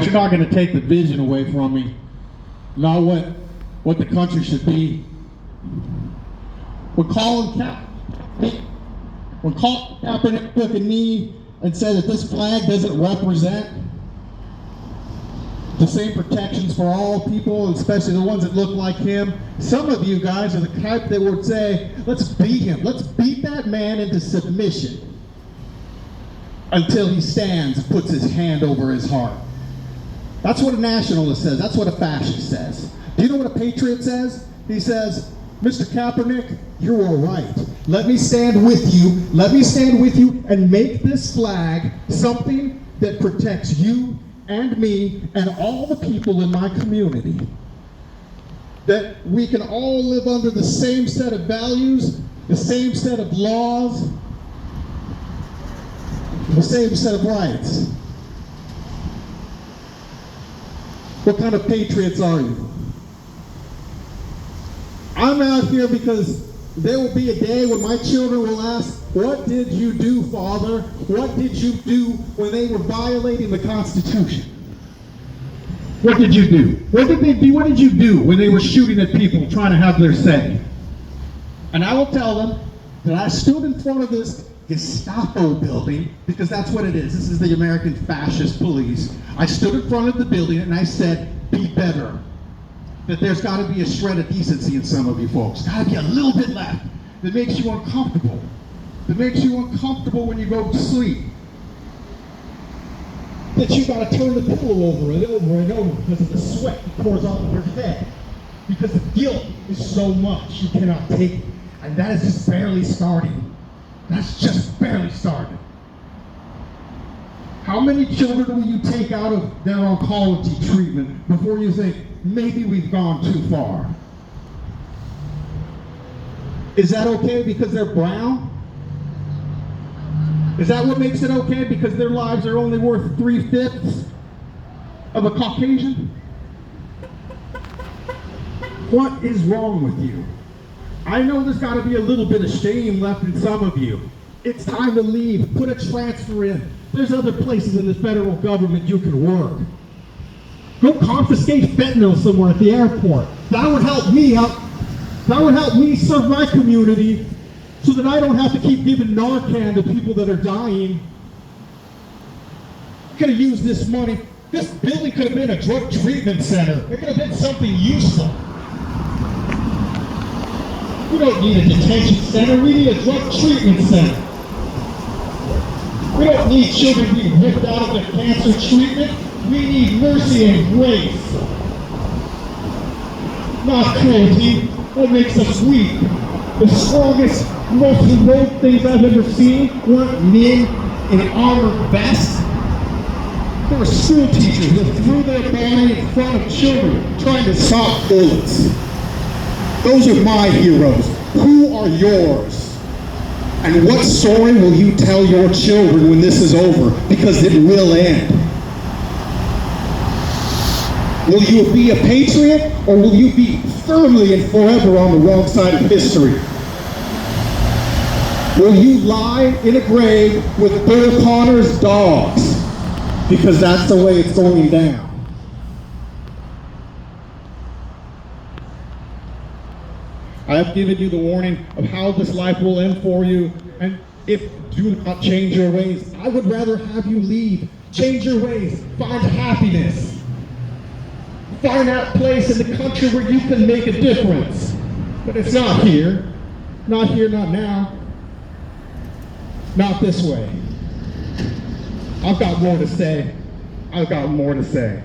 You're not going to take the vision away from me. Not what the country should be. When Colin Kaepernick took a knee and said that this flag doesn't represent the same protections for all people, especially the ones that look like him, some of you guys are the type that would say, let's beat him. Let's beat that man into submission until he stands and puts his hand over his heart. That's what a nationalist says. That's what a fascist says. Do you know what a patriot says? He says, Mr. Kaepernick, you're all right. Let me stand with you. Let me stand with you and make this flag something that protects you and me and all the people in my community. That we can all live under the same set of values, the same set of laws, the same set of rights. What kind of patriots are you? I'm out here because there will be a day when my children will ask, what did you do, Father? What did you do when they were violating the Constitution? What did you do? What did they do? What did you do when they were shooting at people trying to have their say? And I will tell them that I stood in front of this Gestapo building, because that's what it is. This is the American fascist police. I stood in front of the building and I said, be better. That there's got to be a shred of decency in some of you folks. Got to be a little bit left that makes you uncomfortable. That makes you uncomfortable when you go to sleep. That you got to turn the pillow over and over and over because of the sweat that pours off of your head. Because the guilt is so much you cannot take it. And that is just barely starting. That's just barely started. How many children will you take out of their oncology treatment before you think, maybe we've gone too far? Is that okay because they're brown? Is that what makes it okay because their lives are only worth 3/5 of a Caucasian? What is wrong with you? I know there's got to be a little bit of shame left in some of you. It's time to leave. Put a transfer in. There's other places in the federal government you can work. Go confiscate fentanyl somewhere at the airport. That would help me out. That would help me serve my community so that I don't have to keep giving Narcan to people that are dying. You could have used this money. This building could have been a drug treatment center. It could have been something useful. We don't need a detention center. We need a drug treatment center. We don't need children being ripped out of their cancer treatment. We need mercy and grace. Not cruelty. That makes us weak. The strongest, most heroic things I've ever seen weren't men in armored vests. There were school teachers that threw their body in front of children trying to stop bullets. Those are my heroes. Who are yours? And what story will you tell your children when this is over? Because it will end. Will you be a patriot, or will you be firmly and forever on the wrong side of history? Will you lie in a grave with Bill Connor's dogs? Because that's the way it's going down. I have given you the warning of how this life will end for you, and if you do not change your ways, I would rather have you leave. Change your ways. Find happiness. Find that place in the country where you can make a difference. But it's not here. Not here, not now. Not this way. I've got more to say. I've got more to say.